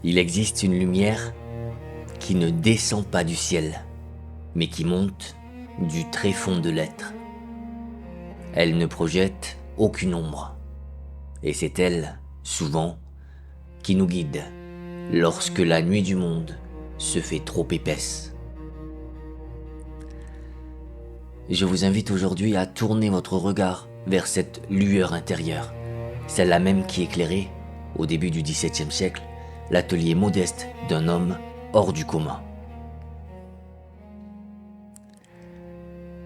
Il existe une lumière qui ne descend pas du ciel, mais qui monte du tréfonds de l'être. Elle ne projette aucune ombre, et c'est elle, souvent, qui nous guide lorsque la nuit du monde se fait trop épaisse. Je vous invite aujourd'hui à tourner votre regard vers cette lueur intérieure, celle-là même qui éclairait, au début du XVIIe siècle, l'atelier modeste d'un homme hors du commun.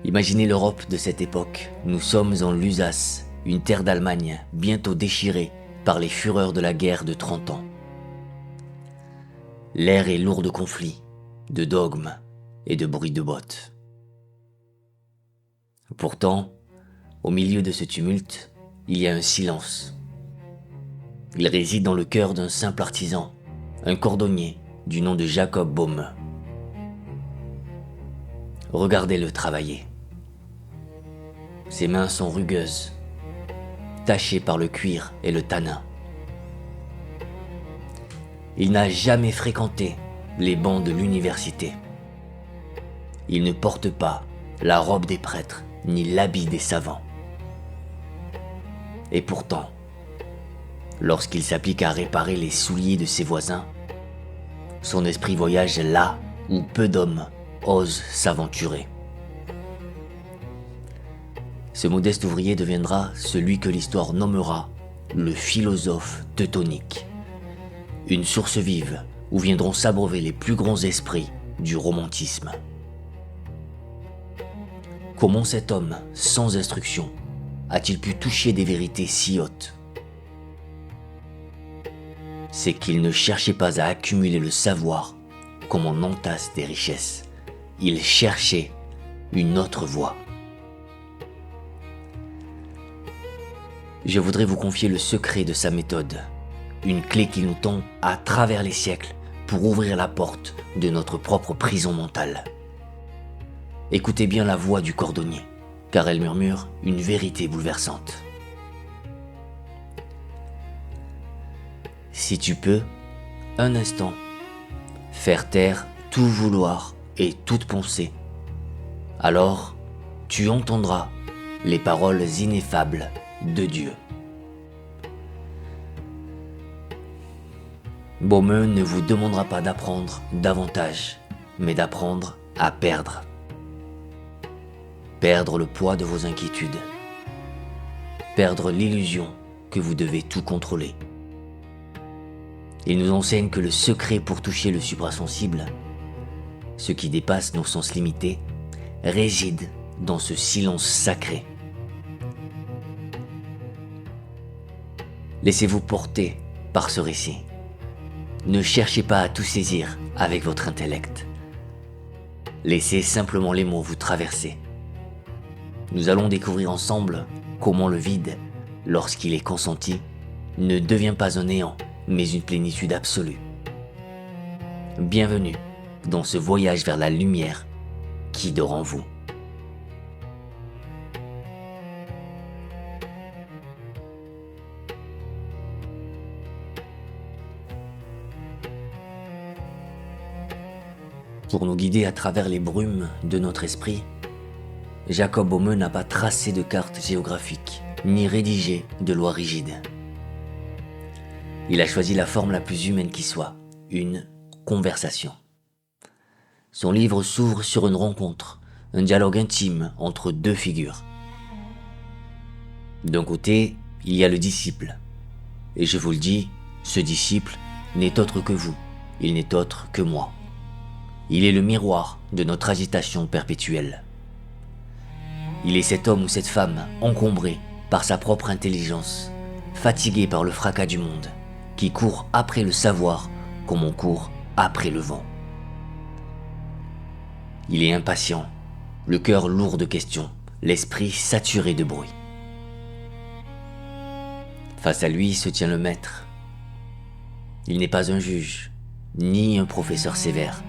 Imaginez l'Europe de cette époque. Nous sommes en Lusace, une terre d'Allemagne bientôt déchirée par les fureurs de la guerre de 30 ans. L'air est lourd de conflits, de dogmes et de bruits de bottes. Pourtant, au milieu de ce tumulte, il y a un silence. Il réside dans le cœur d'un simple artisan, un cordonnier du nom de Jacob Böhme. Regardez-le travailler. Ses mains sont rugueuses, tachées par le cuir et le tanin. Il n'a jamais fréquenté les bancs de l'université. Il ne porte pas la robe des prêtres ni l'habit des savants. Et pourtant, lorsqu'il s'applique à réparer les souliers de ses voisins, son esprit voyage là où peu d'hommes osent s'aventurer. Ce modeste ouvrier deviendra celui que l'histoire nommera le philosophe teutonique, une source vive où viendront s'abreuver les plus grands esprits du romantisme. Comment cet homme, sans instruction, a-t-il pu toucher des vérités si hautes ? C'est qu'il ne cherchait pas à accumuler le savoir comme on entasse des richesses. Il cherchait une autre voie. Je voudrais vous confier le secret de sa méthode, une clé qui nous tend à travers les siècles pour ouvrir la porte de notre propre prison mentale. Écoutez bien la voix du cordonnier, car elle murmure une vérité bouleversante. Si tu peux, un instant, faire taire tout vouloir et toute pensée, alors tu entendras les paroles ineffables de Dieu. Böhme ne vous demandera pas d'apprendre davantage, mais d'apprendre à perdre. Perdre le poids de vos inquiétudes. Perdre l'illusion que vous devez tout contrôler. Il nous enseigne que le secret pour toucher le suprasensible, ce qui dépasse nos sens limités, réside dans ce silence sacré. Laissez-vous porter par ce récit. Ne cherchez pas à tout saisir avec votre intellect. Laissez simplement les mots vous traverser. Nous allons découvrir ensemble comment le vide, lorsqu'il est consenti, ne devient pas un néant, mais une plénitude absolue. Bienvenue dans ce voyage vers la lumière qui dort en vous. Pour nous guider à travers les brumes de notre esprit, Jacob Böhme n'a pas tracé de carte géographique, ni rédigé de loi rigide. Il a choisi la forme la plus humaine qui soit, une conversation. Son livre s'ouvre sur une rencontre, un dialogue intime entre deux figures. D'un côté, il y a le disciple. Et je vous le dis, ce disciple n'est autre que vous, il n'est autre que moi. Il est le miroir de notre agitation perpétuelle. Il est cet homme ou cette femme encombré par sa propre intelligence, fatigué par le fracas du monde, qui court après le savoir comme on court après le vent. Il est impatient, le cœur lourd de questions, l'esprit saturé de bruit. Face à lui se tient le maître. Il n'est pas un juge, ni un professeur sévère.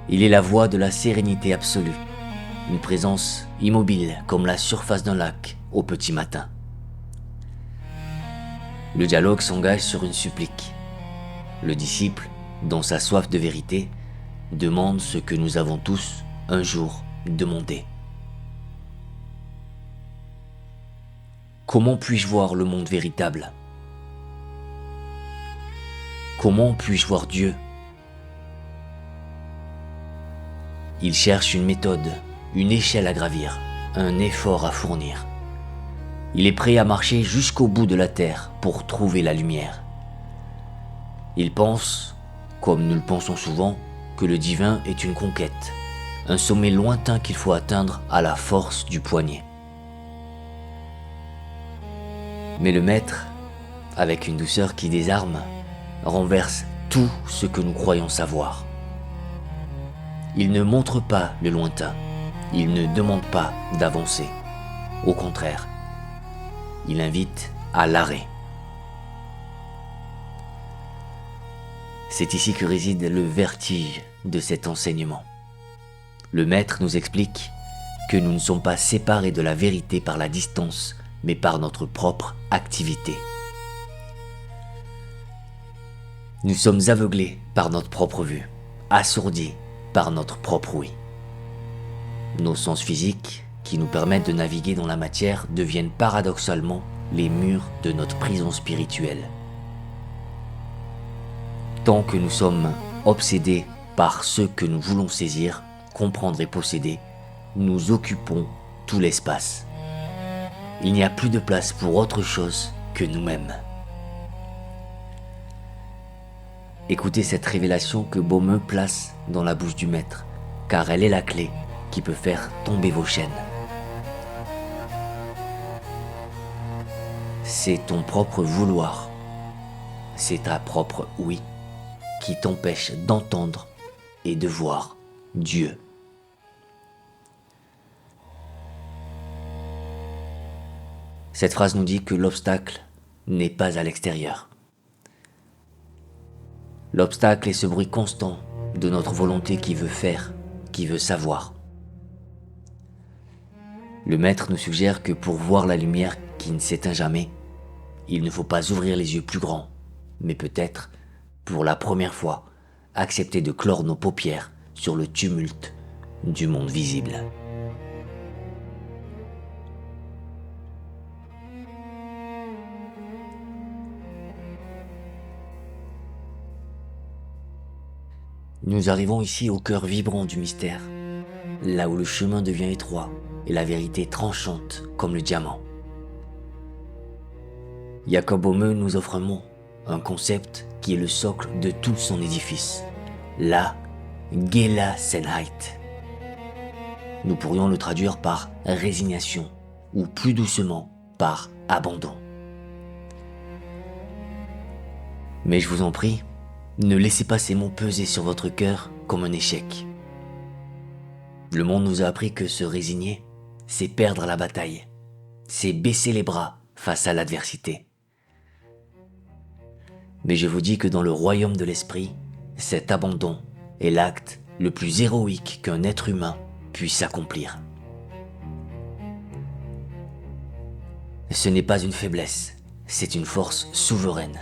Il est la voix de la sérénité absolue, une présence immobile comme la surface d'un lac au petit matin. Le dialogue s'engage sur une supplique. Le disciple, dans sa soif de vérité, demande ce que nous avons tous un jour demandé. Comment puis-je voir le monde véritable? Comment puis-je voir Dieu? Il cherche une méthode, une échelle à gravir, un effort à fournir. Il est prêt à marcher jusqu'au bout de la terre pour trouver la lumière. Il pense, comme nous le pensons souvent, que le divin est une conquête, un sommet lointain qu'il faut atteindre à la force du poignet. Mais le Maître, avec une douceur qui désarme, renverse tout ce que nous croyons savoir. Il ne montre pas le lointain, il ne demande pas d'avancer. Au contraire, il invite à l'arrêt. C'est ici que réside le vertige de cet enseignement. Le Maître nous explique que nous ne sommes pas séparés de la vérité par la distance, mais par notre propre activité. Nous sommes aveuglés par notre propre vue, assourdis par notre propre ouïe. Nos sens physiques, qui nous permettent de naviguer dans la matière, deviennent paradoxalement les murs de notre prison spirituelle. Tant que nous sommes obsédés par ce que nous voulons saisir, comprendre et posséder, nous occupons tout l'espace. Il n'y a plus de place pour autre chose que nous-mêmes. Écoutez cette révélation que Baumeux place dans la bouche du Maître, car elle est la clé qui peut faire tomber vos chaînes. C'est ton propre vouloir, c'est ta propre oui, qui t'empêche d'entendre et de voir Dieu. Cette phrase nous dit que l'obstacle n'est pas à l'extérieur. L'obstacle est ce bruit constant de notre volonté qui veut faire, qui veut savoir. Le Maître nous suggère que pour voir la lumière qui ne s'éteint jamais, il ne faut pas ouvrir les yeux plus grands, mais peut-être, pour la première fois, accepter de clore nos paupières sur le tumulte du monde visible. Nous arrivons ici au cœur vibrant du mystère, là où le chemin devient étroit et la vérité tranchante comme le diamant. Jacob Baumeux nous offre un mot, un concept qui est le socle de tout son édifice, la Gelassenheit. Nous pourrions le traduire par résignation ou plus doucement par abandon. Mais je vous en prie, ne laissez pas ces mots peser sur votre cœur comme un échec. Le monde nous a appris que se résigner, c'est perdre la bataille, c'est baisser les bras face à l'adversité. Mais je vous dis que dans le royaume de l'esprit, cet abandon est l'acte le plus héroïque qu'un être humain puisse accomplir. Ce n'est pas une faiblesse, c'est une force souveraine.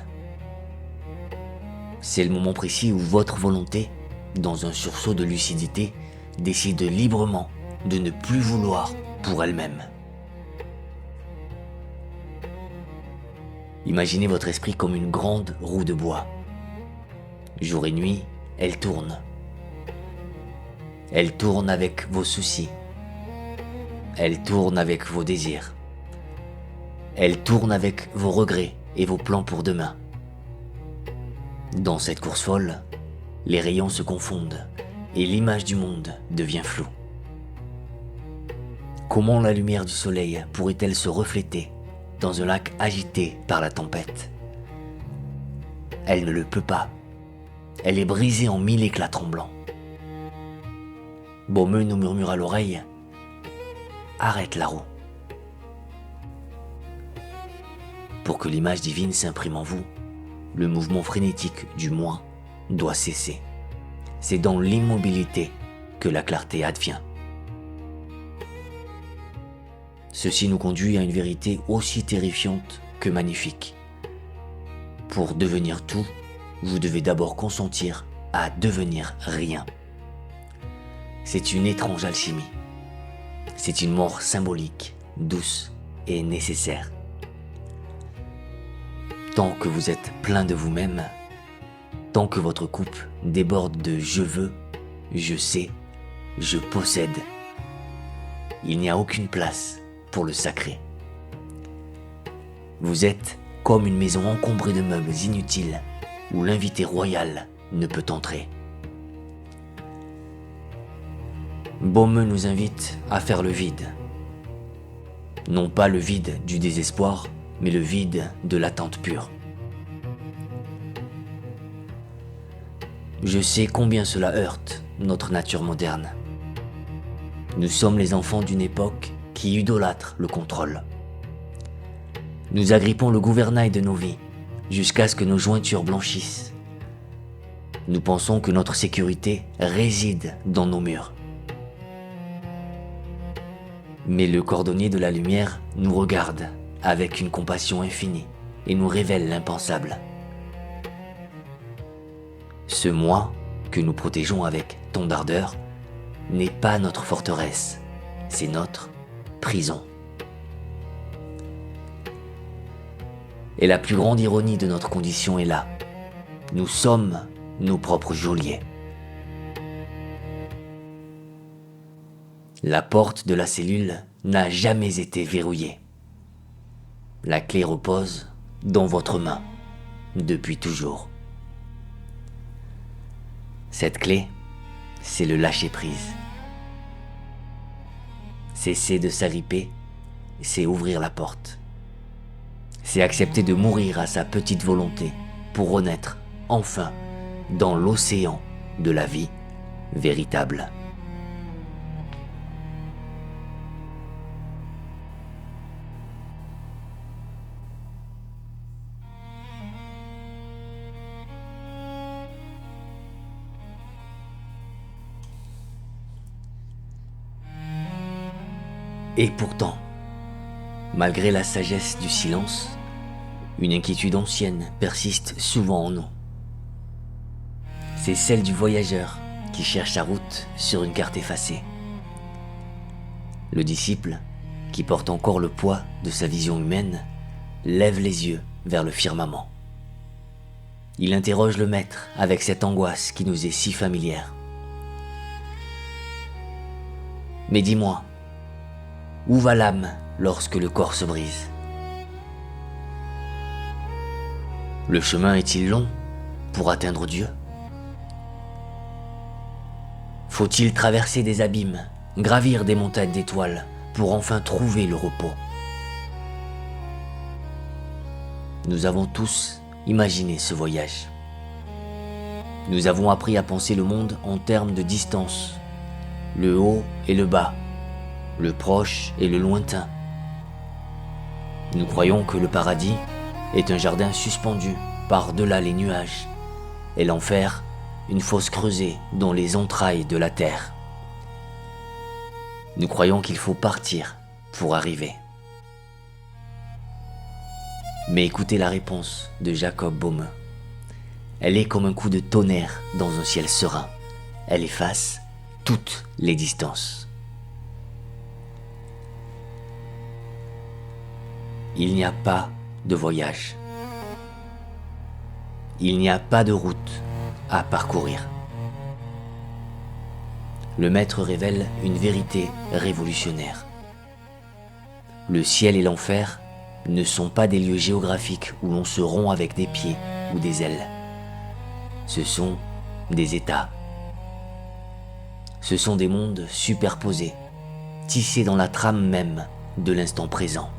C'est le moment précis où votre volonté, dans un sursaut de lucidité, décide librement de ne plus vouloir pour elle-même. Imaginez votre esprit comme une grande roue de bois. Jour et nuit, elle tourne. Elle tourne avec vos soucis. Elle tourne avec vos désirs. Elle tourne avec vos regrets et vos plans pour demain. Dans cette course folle, les rayons se confondent et l'image du monde devient floue. Comment la lumière du soleil pourrait-elle se refléter dans un lac agité par la tempête? Elle ne le peut pas. Elle est brisée en mille éclats tremblants. Baumeux nous murmure à l'oreille « Arrête la roue ». Pour que l'image divine s'imprime en vous, le mouvement frénétique du moi doit cesser. C'est dans l'immobilité que la clarté advient. Ceci nous conduit à une vérité aussi terrifiante que magnifique. Pour devenir tout, vous devez d'abord consentir à devenir rien. C'est une étrange alchimie. C'est une mort symbolique, douce et nécessaire. Tant que vous êtes plein de vous-même, tant que votre coupe déborde de je veux, je sais, je possède, il n'y a aucune place pour le sacré. Vous êtes comme une maison encombrée de meubles inutiles où l'invité royal ne peut entrer. Baume nous invite à faire le vide. Non pas le vide du désespoir, mais le vide de l'attente pure. Je sais combien cela heurte notre nature moderne. Nous sommes les enfants d'une époque qui idolâtre le contrôle. Nous agrippons le gouvernail de nos vies jusqu'à ce que nos jointures blanchissent. Nous pensons que notre sécurité réside dans nos murs. Mais le cordonnier de la lumière nous regarde avec une compassion infinie et nous révèle l'impensable. Ce moi que nous protégeons avec tant d'ardeur n'est pas notre forteresse, c'est notre prison. Et la plus grande ironie de notre condition est là. Nous sommes nos propres geôliers. La porte de la cellule n'a jamais été verrouillée. La clé repose dans votre main, depuis toujours. Cette clé, c'est le lâcher-prise. Cesser de s'agripper, c'est ouvrir la porte. C'est accepter de mourir à sa petite volonté pour renaître, enfin, dans l'océan de la vie véritable. Et pourtant, malgré la sagesse du silence, une inquiétude ancienne persiste souvent en nous. C'est celle du voyageur qui cherche sa route sur une carte effacée. Le disciple, qui porte encore le poids de sa vision humaine, lève les yeux vers le firmament. Il interroge le maître avec cette angoisse qui nous est si familière. Mais dis-moi, où va l'âme lorsque le corps se brise? Le chemin est-il long pour atteindre Dieu? Faut-il traverser des abîmes, gravir des montagnes d'étoiles pour enfin trouver le repos? Nous avons tous imaginé ce voyage. Nous avons appris à penser le monde en termes de distance, le haut et le bas, le proche et le lointain. Nous croyons que le paradis est un jardin suspendu par-delà les nuages, et l'enfer une fosse creusée dans les entrailles de la terre. Nous croyons qu'il faut partir pour arriver. Mais écoutez la réponse de Jacob Böhme. Elle est comme un coup de tonnerre dans un ciel serein. Elle efface toutes les distances. Il n'y a pas de voyage. Il n'y a pas de route à parcourir. Le maître révèle une vérité révolutionnaire. Le ciel et l'enfer ne sont pas des lieux géographiques où l'on se rompt avec des pieds ou des ailes. Ce sont des états. Ce sont des mondes superposés, tissés dans la trame même de l'instant présent.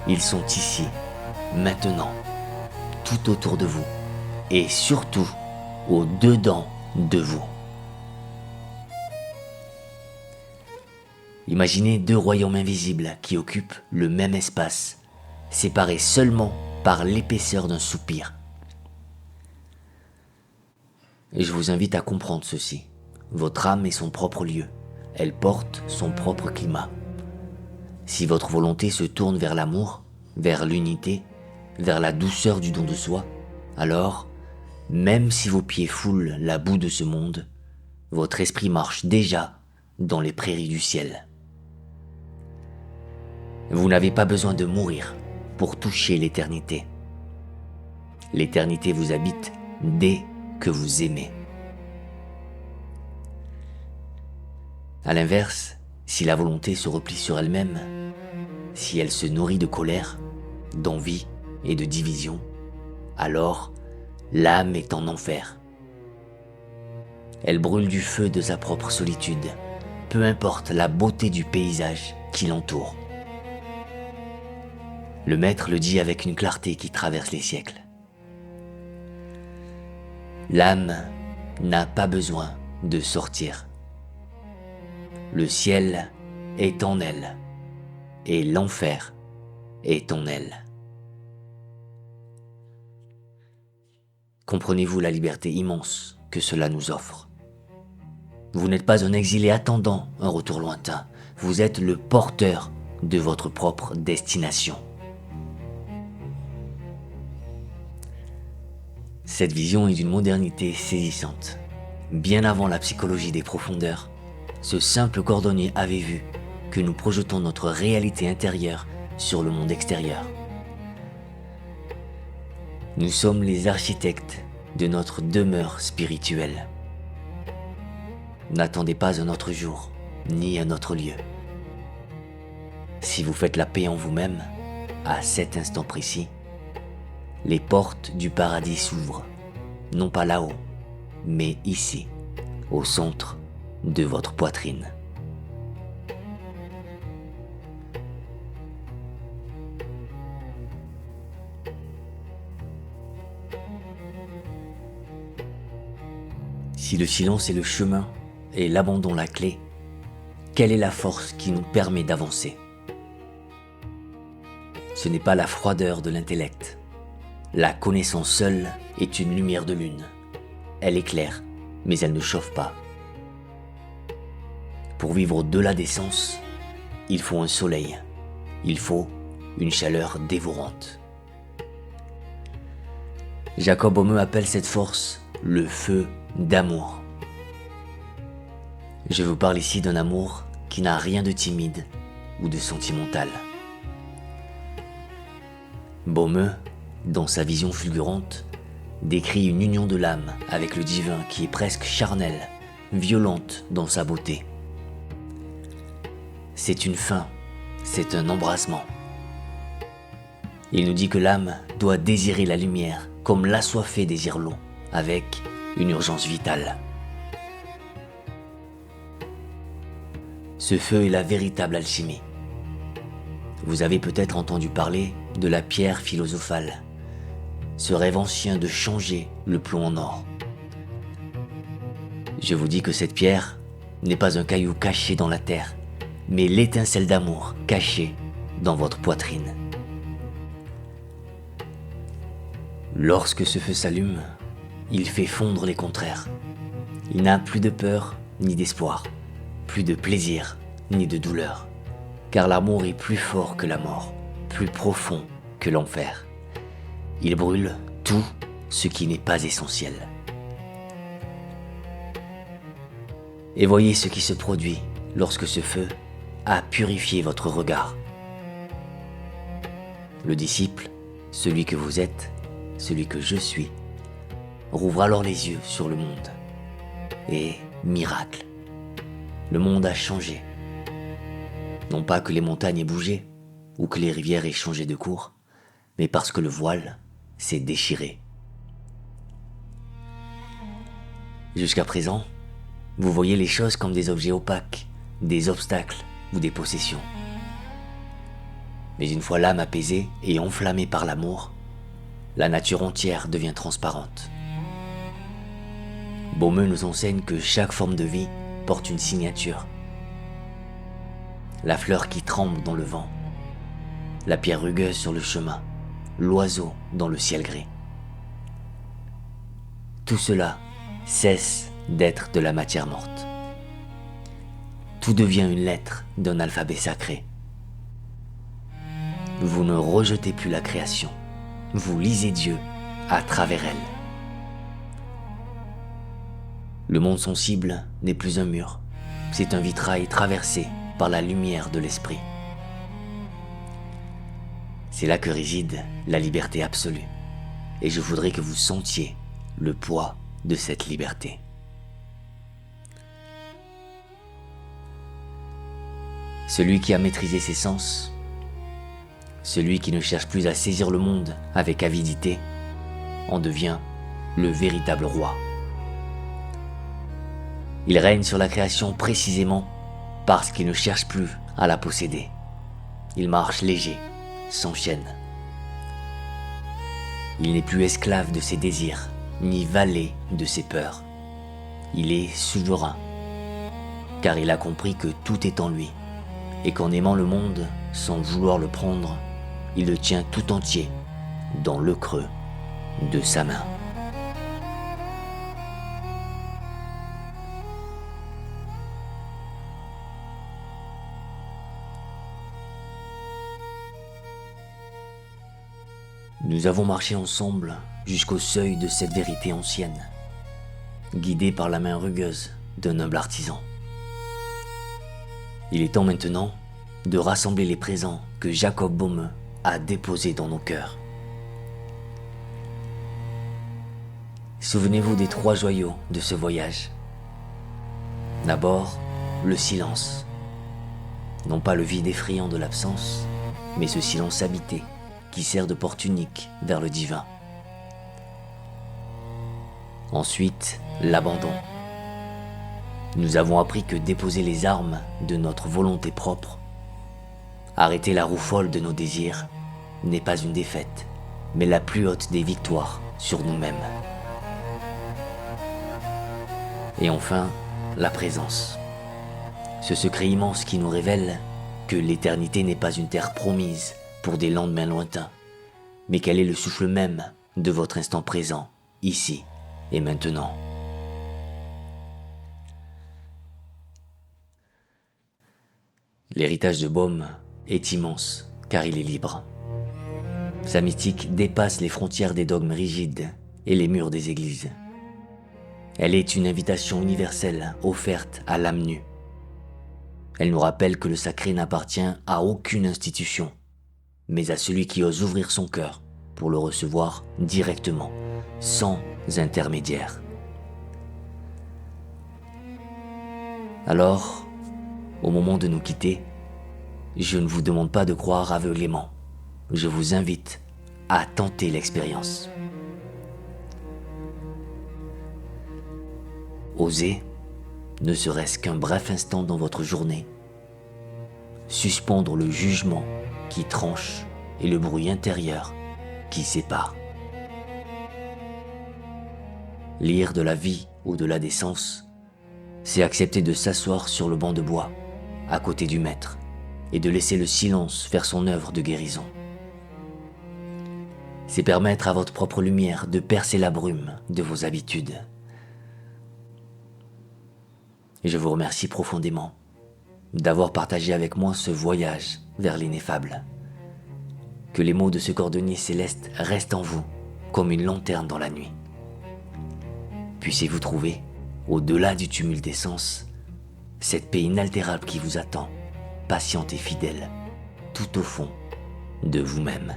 Ils sont ici, maintenant, tout autour de vous, et surtout au-dedans de vous. Imaginez deux royaumes invisibles qui occupent le même espace, séparés seulement par l'épaisseur d'un soupir. Et je vous invite à comprendre ceci. Votre âme est son propre lieu, elle porte son propre climat. Si votre volonté se tourne vers l'amour, vers l'unité, vers la douceur du don de soi, Alors, même si vos pieds foulent la boue de ce monde, votre esprit marche déjà dans les prairies du ciel. Vous n'avez pas besoin de mourir pour toucher l'éternité. L'éternité vous habite dès que vous aimez. À l'inverse, si la volonté se replie sur elle-même, si elle se nourrit de colère, d'envie et de division, alors l'âme est en enfer. Elle brûle du feu de sa propre solitude, peu importe la beauté du paysage qui l'entoure. Le maître le dit avec une clarté qui traverse les siècles. L'âme n'a pas besoin de sortir. Le ciel est en elle et l'enfer est en elle. Comprenez-vous la liberté immense que cela nous offre? Vous n'êtes pas un exilé attendant un retour lointain, vous êtes le porteur de votre propre destination. Cette vision est d'une modernité saisissante. Bien avant la psychologie des profondeurs, ce simple cordonnier avait vu que nous projetons notre réalité intérieure sur le monde extérieur. Nous sommes les architectes de notre demeure spirituelle. N'attendez pas un autre jour, ni un autre lieu. Si vous faites la paix en vous-même, à cet instant précis, les portes du paradis s'ouvrent, non pas là-haut, mais ici, au centre de votre poitrine. Si le silence est le chemin et l'abandon la clé, quelle est la force qui nous permet d'avancer? Ce n'est pas la froideur de l'intellect. La connaissance seule est une lumière de lune. Elle éclaire, mais elle ne chauffe pas. Pour vivre au-delà des sens, il faut un soleil. Il faut une chaleur dévorante. Jacob Omme appelle cette force le feu d'amour. Je vous parle ici d'un amour qui n'a rien de timide ou de sentimental. Baume, dans sa vision fulgurante, décrit une union de l'âme avec le divin qui est presque charnelle, violente dans sa beauté. C'est une fin, c'est un embrassement. Il nous dit que l'âme doit désirer la lumière comme l'assoiffé désire l'eau, avec une urgence vitale. Ce feu est la véritable alchimie. Vous avez peut-être entendu parler de la pierre philosophale, ce rêve ancien de changer le plomb en or. Je vous dis que cette pierre n'est pas un caillou caché dans la terre, mais l'étincelle d'amour cachée dans votre poitrine. Lorsque ce feu s'allume, il fait fondre les contraires. Il n'a plus de peur ni d'espoir, plus de plaisir ni de douleur, car l'amour est plus fort que la mort, plus profond que l'enfer. Il brûle tout ce qui n'est pas essentiel. Et voyez ce qui se produit lorsque ce feu a purifié votre regard. Le disciple, celui que vous êtes, celui que je suis, rouvre alors les yeux sur le monde. Et miracle, le monde a changé. Non pas que les montagnes aient bougé, ou que les rivières aient changé de cours, mais parce que le voile s'est déchiré. Jusqu'à présent, vous voyez les choses comme des objets opaques, des obstacles ou des possessions. Mais une fois l'âme apaisée et enflammée par l'amour, la nature entière devient transparente. Baume nous enseigne que chaque forme de vie porte une signature. La fleur qui tremble dans le vent, la pierre rugueuse sur le chemin, l'oiseau dans le ciel gris. Tout cela cesse d'être de la matière morte. Tout devient une lettre d'un alphabet sacré. Vous ne rejetez plus la création, vous lisez Dieu à travers elle. Le monde sensible n'est plus un mur, c'est un vitrail traversé par la lumière de l'esprit. C'est là que réside la liberté absolue, et je voudrais que vous sentiez le poids de cette liberté. Celui qui a maîtrisé ses sens, celui qui ne cherche plus à saisir le monde avec avidité, en devient le véritable roi. Il règne sur la création précisément parce qu'il ne cherche plus à la posséder. Il marche léger, sans chaîne. Il n'est plus esclave de ses désirs, ni valet de ses peurs. Il est souverain, car il a compris que tout est en lui, et qu'en aimant le monde sans vouloir le prendre, il le tient tout entier dans le creux de sa main. Nous avons marché ensemble jusqu'au seuil de cette vérité ancienne, guidés par la main rugueuse d'un humble artisan. Il est temps maintenant de rassembler les présents que Jacob Böhme a déposés dans nos cœurs. Souvenez-vous des 3 joyaux de ce voyage. D'abord, le silence. Non pas le vide effrayant de l'absence, mais ce silence habité qui sert de porte unique vers le divin. Ensuite, l'abandon. Nous avons appris que déposer les armes de notre volonté propre, arrêter la roue folle de nos désirs, n'est pas une défaite, mais la plus haute des victoires sur nous-mêmes. Et enfin, la présence. Ce secret immense qui nous révèle que l'éternité n'est pas une terre promise pour des lendemains lointains, mais qu'elle est le souffle même de votre instant présent, ici et maintenant. L'héritage de Böhme est immense, car il est libre. Sa mystique dépasse les frontières des dogmes rigides et les murs des églises. Elle est une invitation universelle offerte à l'âme nue. Elle nous rappelle que le sacré n'appartient à aucune institution, mais à celui qui ose ouvrir son cœur pour le recevoir directement, sans intermédiaire. Alors, au moment de nous quitter, je ne vous demande pas de croire aveuglément. Je vous invite à tenter l'expérience. Osez, ne serait-ce qu'un bref instant dans votre journée, suspendre le jugement qui tranche et le bruit intérieur qui sépare. Lire de la vie ou de la décence, c'est accepter de s'asseoir sur le banc de bois, à côté du maître, et de laisser le silence faire son œuvre de guérison. C'est permettre à votre propre lumière de percer la brume de vos habitudes. Et je vous remercie profondément d'avoir partagé avec moi ce voyage vers l'ineffable. Que les mots de ce cordonnier céleste restent en vous comme une lanterne dans la nuit. Puissiez-vous trouver, au-delà du tumulte des sens, cette paix inaltérable qui vous attend, patiente et fidèle, tout au fond de vous-même.